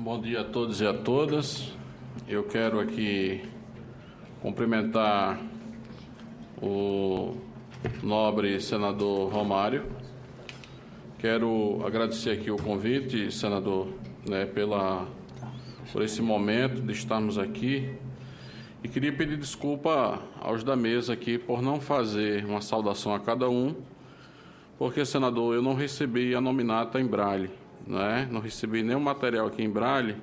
Bom dia a todos e a todas. Eu quero aqui cumprimentar o nobre senador Romário. Quero agradecer aqui o convite, senador, por esse momento de estarmos aqui. E queria pedir desculpa aos da mesa aqui por não fazer uma saudação a cada um, porque, senador, eu não recebi a nominata em braille, não recebi nenhum material aqui em braille,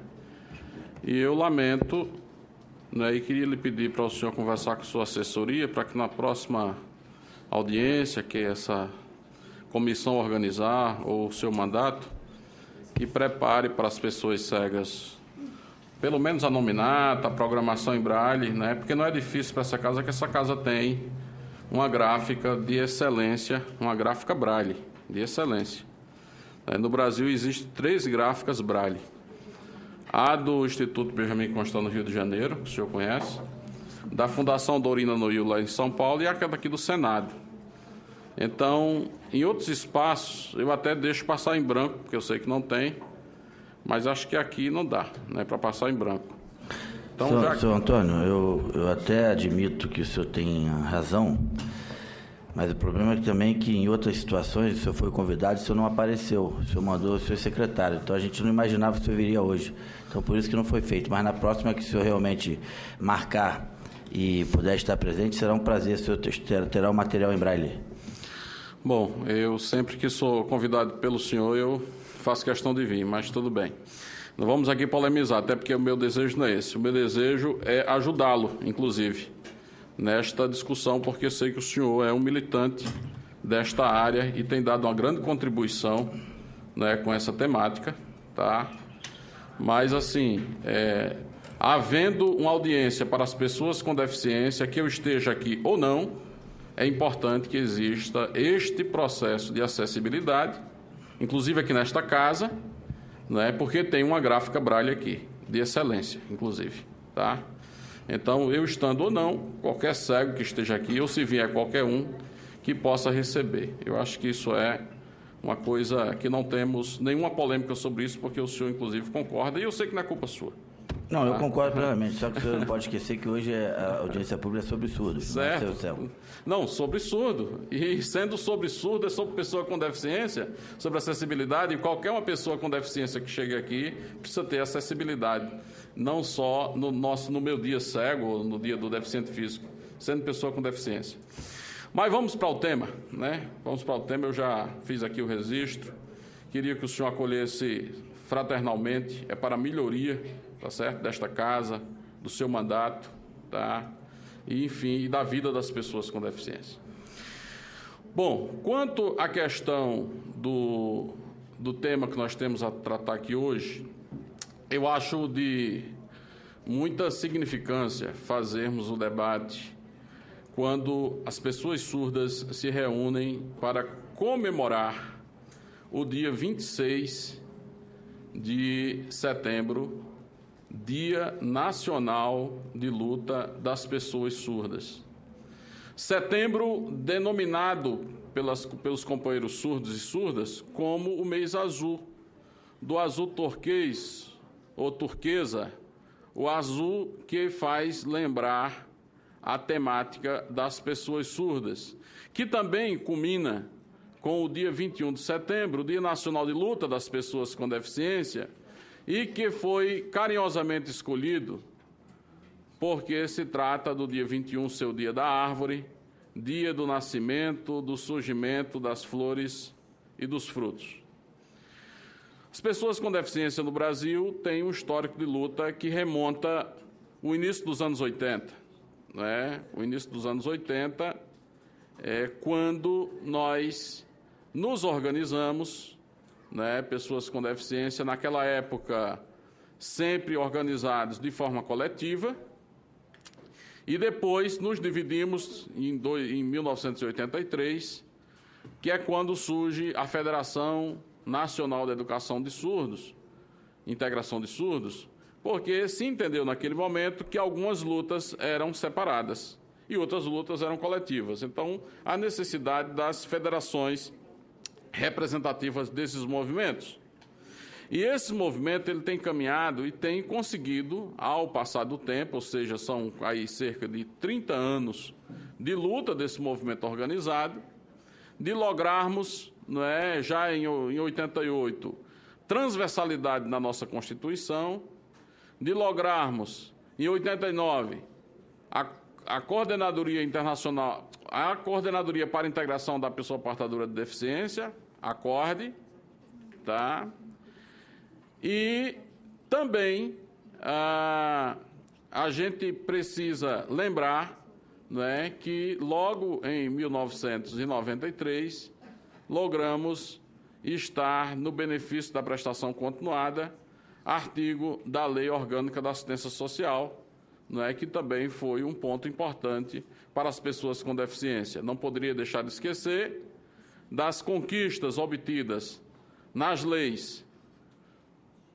e eu lamento, e queria lhe pedir para o senhor conversar com sua assessoria para que na próxima audiência que essa comissão organizar, ou o seu mandato, que prepare para as pessoas cegas pelo menos a nominata, a programação em braille, porque não é difícil para essa casa, que essa casa tem uma gráfica de excelência, uma gráfica braille de excelência. No Brasil existem 3 gráficas braille. A do Instituto Benjamin Constant, no Rio de Janeiro, que o senhor conhece, da Fundação Dorina Noil, lá em São Paulo, e aquela aqui do Senado. Então, em outros espaços, eu até deixo passar em branco, porque eu sei que não tem, mas acho que aqui não dá, para passar em branco. Então, Senhor Antônio, eu até admito que o senhor tem razão, mas o problema é que também que em outras situações o senhor foi convidado e o senhor não apareceu, o senhor mandou o seu secretário, então a gente não imaginava que o senhor viria hoje, então por isso que não foi feito, mas na próxima que o senhor realmente marcar e puder estar presente, será um prazer, o senhor terá o material em braille. Bom, eu sempre que sou convidado pelo senhor, eu faço questão de vir, mas tudo bem. Não vamos aqui polemizar, até porque o meu desejo não é esse. O meu desejo é ajudá-lo, inclusive, nesta discussão, porque sei que o senhor é um militante desta área e tem dado uma grande contribuição, com essa temática, tá? Mas, assim, havendo uma audiência para as pessoas com deficiência, que eu esteja aqui ou não, é importante que exista este processo de acessibilidade, inclusive aqui nesta casa, porque tem uma gráfica braille aqui, de excelência, inclusive, tá? Então, eu estando ou não, qualquer cego que esteja aqui, ou se vier qualquer um, que possa receber. Eu acho que isso é uma coisa que não temos nenhuma polêmica sobre isso, porque o senhor, inclusive, concorda, e eu sei que não é culpa sua. Não, eu concordo plenamente, só que o senhor não pode esquecer que hoje a audiência pública é sobre surdos, certo. Não é cego. Não, sobre surdo. E sendo sobre surdo, é sobre pessoa com deficiência, sobre acessibilidade, e qualquer uma pessoa com deficiência que chegue aqui precisa ter acessibilidade. Não só no meu dia cego, ou no dia do deficiente físico, sendo pessoa com deficiência. Mas vamos para o tema, Vamos para o tema, eu já fiz aqui o registro. Queria que o senhor acolhesse fraternalmente, é para a melhoria, tá certo? Desta casa, do seu mandato, tá? E, enfim, e da vida das pessoas com deficiência. Bom, quanto à questão do tema que nós temos a tratar aqui hoje, eu acho de muita significância fazermos o debate quando as pessoas surdas se reúnem para comemorar o dia 26 de setembro, Dia Nacional de Luta das Pessoas Surdas. Setembro denominado pelos companheiros surdos e surdas como o mês azul, do azul turquês ou turquesa, o azul que faz lembrar a temática das pessoas surdas, que também culmina com o dia 21 de setembro, o Dia Nacional de Luta das Pessoas com Deficiência, e que foi carinhosamente escolhido porque se trata do dia 21, seu dia da árvore, dia do nascimento, do surgimento das flores e dos frutos. As pessoas com deficiência no Brasil têm um histórico de luta que remonta ao início dos anos 80. O início dos anos 80 é quando nós nos organizamos, pessoas com deficiência, naquela época, sempre organizados de forma coletiva, e depois nos dividimos em 1983, que é quando surge a Federação Nacional de Educação de Surdos, Integração de Surdos, porque se entendeu naquele momento que algumas lutas eram separadas e outras lutas eram coletivas. Então, a necessidade das federações representativas desses movimentos. E esse movimento ele tem caminhado e tem conseguido, ao passar do tempo, ou seja, são aí cerca de 30 anos de luta desse movimento organizado, de lograrmos, não é, já em 88, transversalidade na nossa Constituição, de lograrmos, em 89, a Coordenadoria Internacional, a Coordenadoria para a Integração da Pessoa Portadora de Deficiência, a CORDE, tá? E também a gente precisa lembrar, não é, que logo em 1993 logramos estar no benefício da prestação continuada, artigo da Lei Orgânica da Assistência Social, não é, que também foi um ponto importante para as pessoas com deficiência. Não poderia deixar de esquecer das conquistas obtidas nas leis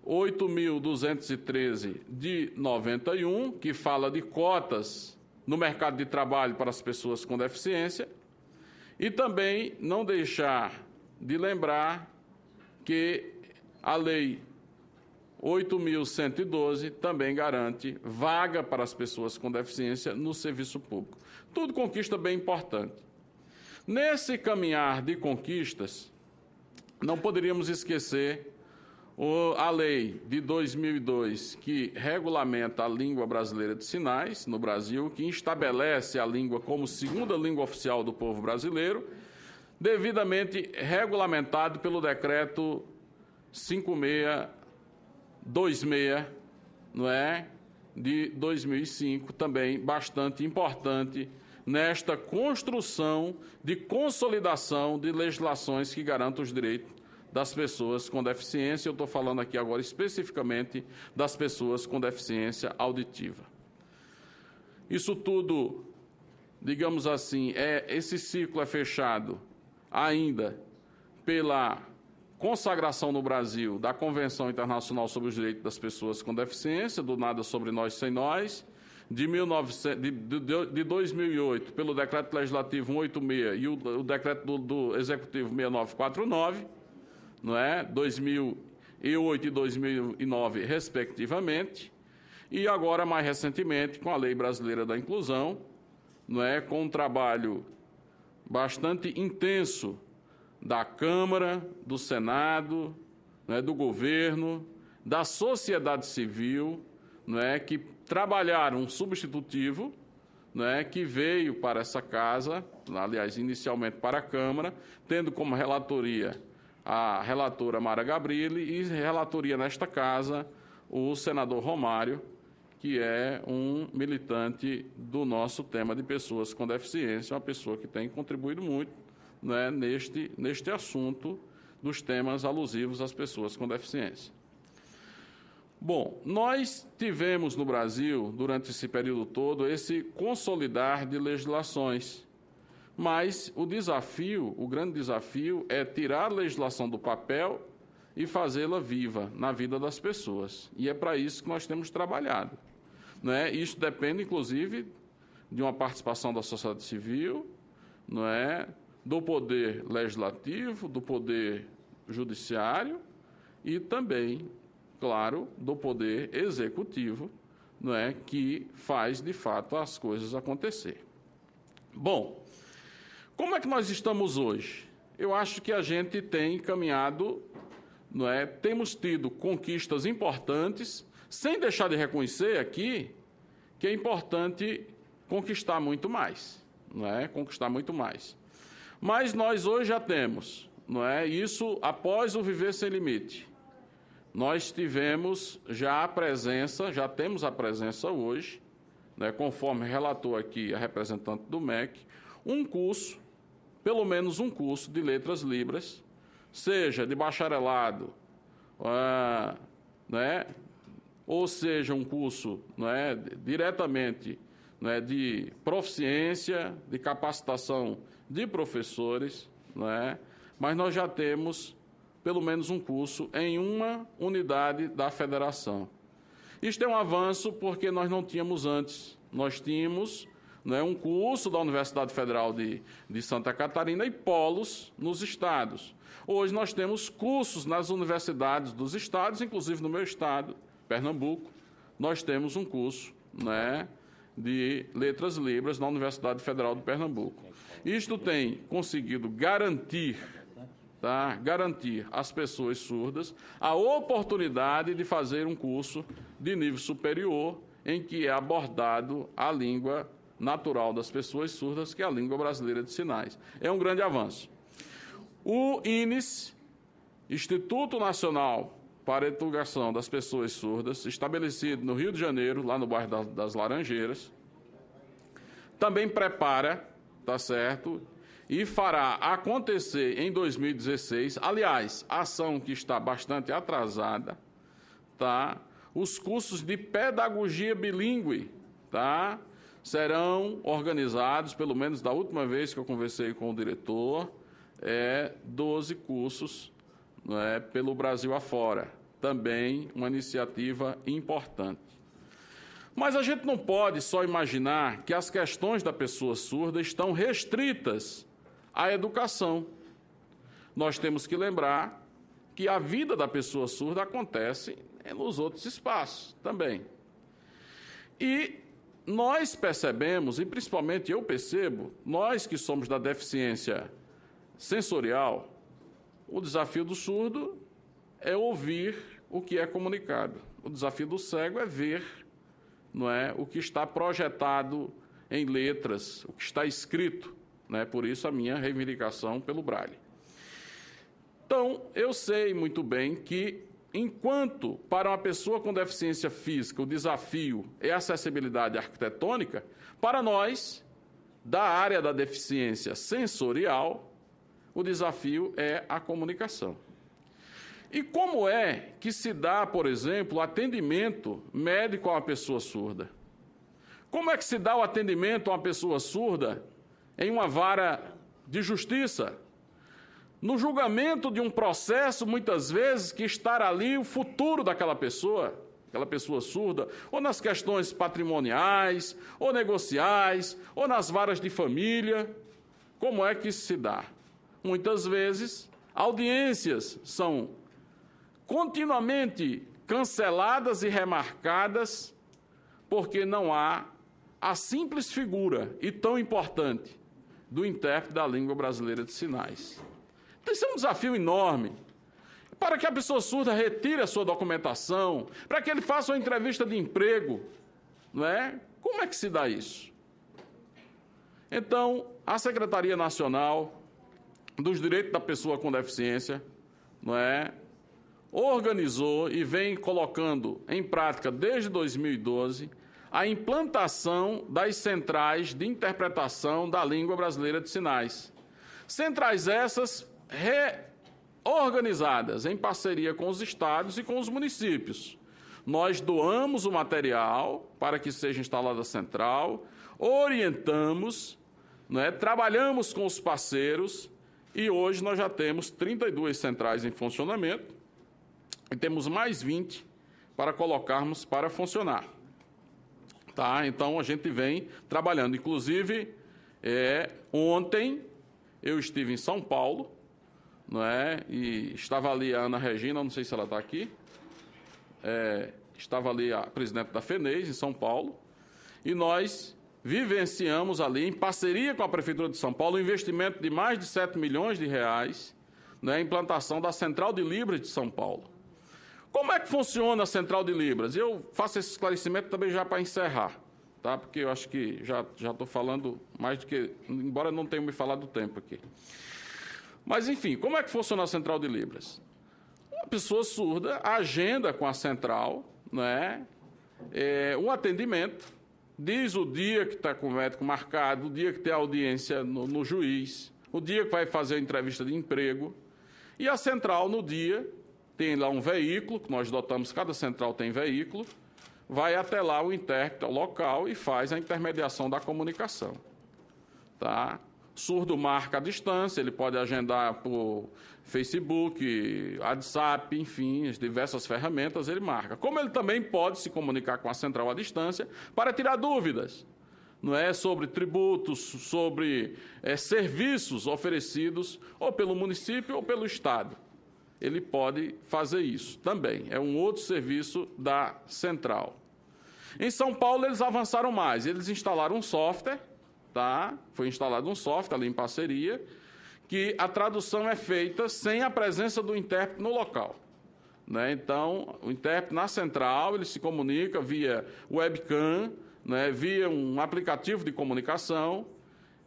8.213 de 91, que fala de cotas no mercado de trabalho para as pessoas com deficiência, e também não deixar de lembrar que a Lei 8.112 também garante vaga para as pessoas com deficiência no serviço público. Tudo conquista bem importante. Nesse caminhar de conquistas, não poderíamos esquecer a lei de 2002, que regulamenta a língua brasileira de sinais no Brasil, que estabelece a língua como segunda língua oficial do povo brasileiro, devidamente regulamentado pelo decreto 5626, não é, de 2005, também bastante importante nesta construção de consolidação de legislações que garantam os direitos das pessoas com deficiência. Eu estou falando aqui agora especificamente das pessoas com deficiência auditiva. Isso tudo, digamos assim, esse ciclo é fechado ainda pela consagração no Brasil da Convenção Internacional sobre os Direitos das Pessoas com Deficiência, do Nada Sobre Nós Sem Nós, de 2008, pelo Decreto Legislativo 186 e o Decreto do Executivo 6949, não é? 2008 e 2009, respectivamente, e agora, mais recentemente, com a Lei Brasileira da Inclusão, não é? Com um trabalho bastante intenso da Câmara, do Senado, não é? Do governo, da sociedade civil, não é? Que trabalharam um substitutivo, não é? Que veio para essa casa, aliás, inicialmente para a Câmara, tendo como relatoria a relatora Mara Gabrilli e relatoria nesta casa o senador Romário, que é um militante do nosso tema de pessoas com deficiência, uma pessoa que tem contribuído muito, né, neste assunto dos temas alusivos às pessoas com deficiência. Bom, nós tivemos no Brasil, durante esse período todo, esse consolidar de legislações. Mas o grande desafio é tirar a legislação do papel e fazê-la viva na vida das pessoas. E é para isso que nós temos trabalhado, não é? Isso depende, inclusive, de uma participação da sociedade civil, não é? Do poder legislativo, do poder judiciário e também, claro, do poder executivo, não é? Que faz, de fato, as coisas acontecer. Bom, como é que nós estamos hoje? Eu acho que a gente tem caminhado, não é? Temos tido conquistas importantes, sem deixar de reconhecer aqui que é importante conquistar muito mais, não é? Conquistar muito mais. Mas nós hoje já temos, não é? Isso após o Viver Sem Limite. Nós tivemos já temos a presença hoje, né, conforme relatou aqui a representante do MEC, um curso, pelo menos um curso de letras libras, seja de bacharelado, né, ou seja um curso, né, diretamente, né, de proficiência, de capacitação de professores, né, mas nós já temos pelo menos um curso em uma unidade da federação. Isto é um avanço porque nós não tínhamos antes. Nós tínhamos né, um curso da Universidade Federal de Santa Catarina e polos nos estados. Hoje nós temos cursos nas universidades dos estados, inclusive no meu estado, Pernambuco, nós temos um curso, né, de Letras Libras na Universidade Federal de Pernambuco. Isto tem conseguido garantir às pessoas surdas a oportunidade de fazer um curso de nível superior em que é abordado a língua natural das pessoas surdas, que é a língua brasileira de sinais. É um grande avanço. O INES, Instituto Nacional para a Educação das Pessoas Surdas, estabelecido no Rio de Janeiro, lá no bairro das Laranjeiras, também prepara, tá certo, e fará acontecer em 2016, aliás, ação que está bastante atrasada, tá? Os cursos de pedagogia bilíngue, tá? Serão organizados, pelo menos da última vez que eu conversei com o diretor, 12 cursos, né, pelo Brasil afora. Também uma iniciativa importante. Mas a gente não pode só imaginar que as questões da pessoa surda estão restritas à educação. Nós temos que lembrar que a vida da pessoa surda acontece nos outros espaços também. E nós percebemos, e principalmente eu percebo, nós que somos da deficiência sensorial, o desafio do surdo é ouvir o que é comunicado. O desafio do cego é ver, não é, o que está projetado em letras, o que está escrito, né? Por isso a minha reivindicação pelo Braille. Então, eu sei muito bem que, enquanto para uma pessoa com deficiência física o desafio é a acessibilidade arquitetônica, para nós, da área da deficiência sensorial, o desafio é a comunicação. E como é que se dá, por exemplo, o atendimento médico a uma pessoa surda? Como é que se dá o atendimento a uma pessoa surda em uma vara de justiça? No julgamento de um processo, muitas vezes, que está ali o futuro daquela pessoa surda, ou nas questões patrimoniais, ou negociais, ou nas varas de família. Como é que isso se dá? Muitas vezes, audiências são continuamente canceladas e remarcadas porque não há a simples figura, e tão importante, do intérprete da língua brasileira de sinais. Então, isso é um desafio enorme. Para que a pessoa surda retire a sua documentação, para que ele faça uma entrevista de emprego, não é? Como é que se dá isso? Então, a Secretaria Nacional dos Direitos da Pessoa com Deficiência, não é, organizou e vem colocando em prática desde 2012 a implantação das centrais de interpretação da língua brasileira de sinais. Centrais essas reorganizadas em parceria com os estados e com os municípios. Nós doamos o material para que seja instalada a central, orientamos, né, trabalhamos com os parceiros e hoje nós já temos 32 centrais em funcionamento e temos mais 20 para colocarmos para funcionar. Tá? Então, a gente vem trabalhando. Inclusive, ontem eu estive em São Paulo, não é? E estava ali a Ana Regina, não sei se ela está aqui, estava ali a presidente da FENES, em São Paulo, e nós vivenciamos ali, em parceria com a Prefeitura de São Paulo, um investimento de mais de 7 milhões de reais, né, a implantação da Central de Libras de São Paulo. Como é que funciona a Central de Libras? Eu faço esse esclarecimento também já para encerrar, tá? Porque eu acho que já estou falando mais do que... Embora não tenha me falado do tempo aqui. Mas, enfim, como é que funciona a Central de Libras? Uma pessoa surda agenda com a Central, né, um atendimento, diz o dia que está com o médico marcado, o dia que tem audiência no juiz, o dia que vai fazer a entrevista de emprego, e a Central, no dia... tem lá um veículo, que nós dotamos, cada central tem veículo, vai até lá o intérprete ao local e faz a intermediação da comunicação. Tá? Surdo marca a distância, ele pode agendar por Facebook, WhatsApp, enfim, as diversas ferramentas ele marca. Como ele também pode se comunicar com a central à distância para tirar dúvidas, não é, sobre tributos, sobre serviços oferecidos ou pelo município ou pelo Estado. Ele pode fazer isso também. É um outro serviço da central. Em São Paulo, eles avançaram mais. Eles instalaram um software, tá? Foi instalado um software ali em parceria, que a tradução é feita sem a presença do intérprete no local. Né? Então, o intérprete na central, ele se comunica via webcam, né? Via um aplicativo de comunicação,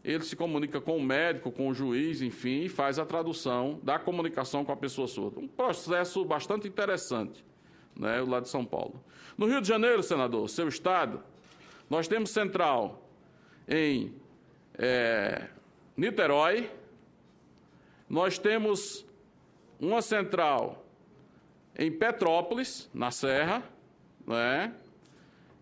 ele se comunica com o médico, com o juiz, enfim, e faz a tradução da comunicação com a pessoa surda. Um processo bastante interessante, né, lá de São Paulo. No Rio de Janeiro, senador, seu estado, nós temos central em Niterói, nós temos uma central em Petrópolis, na Serra, né,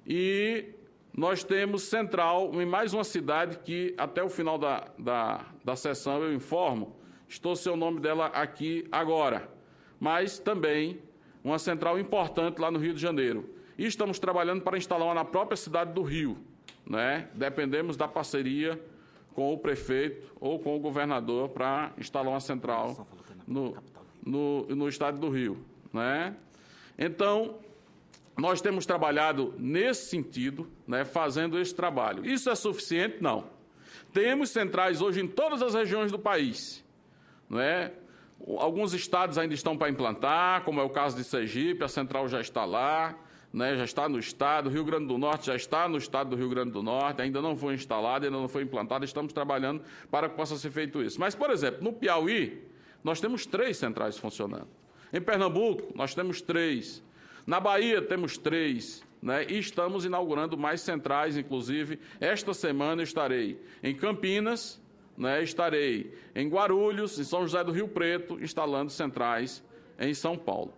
e nós temos central em mais uma cidade que, até o final da sessão, eu informo, estou sem o nome dela aqui agora, mas também uma central importante lá no Rio de Janeiro. E estamos trabalhando para instalar uma na própria cidade do Rio, né? Dependemos da parceria com o prefeito ou com o governador para instalar uma central no estado do Rio, né? Então, nós temos trabalhado nesse sentido, né, fazendo esse trabalho. Isso é suficiente? Não. Temos centrais hoje em todas as regiões do país. Não é? Alguns estados ainda estão para implantar, como é o caso de Sergipe, a central já está lá, né, já está no estado. Rio Grande do Norte já está no estado do Rio Grande do Norte, ainda não foi instalada, ainda não foi implantada. Estamos trabalhando para que possa ser feito isso. Mas, por exemplo, no Piauí, nós temos 3 centrais funcionando. Em Pernambuco, nós temos 3. Na Bahia temos 3, né, e estamos inaugurando mais centrais, inclusive esta semana eu estarei em Campinas, né, estarei em Guarulhos, em São José do Rio Preto, instalando centrais em São Paulo.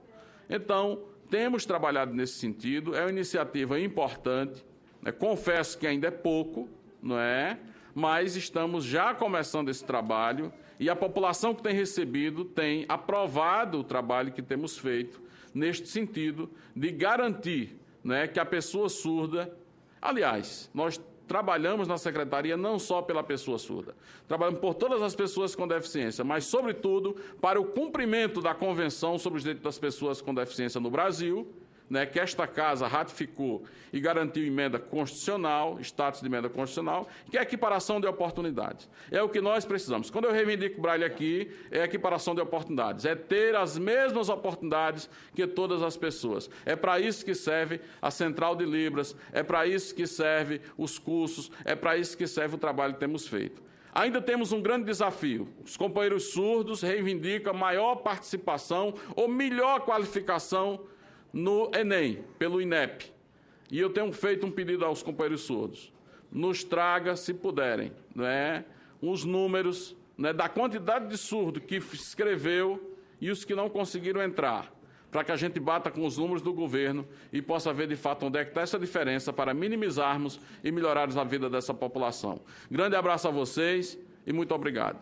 Então, temos trabalhado nesse sentido, é uma iniciativa importante, né, confesso que ainda é pouco, não é? Mas estamos já começando esse trabalho e a população que tem recebido tem aprovado o trabalho que temos feito neste sentido de garantir, né, que a pessoa surda... Aliás, nós trabalhamos na Secretaria não só pela pessoa surda, trabalhamos por todas as pessoas com deficiência, mas, sobretudo, para o cumprimento da Convenção sobre os Direitos das Pessoas com Deficiência no Brasil, né, que esta Casa ratificou e garantiu emenda constitucional, status de emenda constitucional, que é a equiparação de oportunidades. É o que nós precisamos. Quando eu reivindico o Braille aqui, é a equiparação de oportunidades, é ter as mesmas oportunidades que todas as pessoas. É para isso que serve a Central de Libras, é para isso que serve os cursos, é para isso que serve o trabalho que temos feito. Ainda temos um grande desafio. Os companheiros surdos reivindicam maior participação ou melhor qualificação no Enem, pelo INEP. E eu tenho feito um pedido aos companheiros surdos. Nos traga, se puderem, né, os números, né, da quantidade de surdo que escreveu e os que não conseguiram entrar, para que a gente bata com os números do governo e possa ver, de fato, onde é que está essa diferença para minimizarmos e melhorarmos a vida dessa população. Grande abraço a vocês e muito obrigado.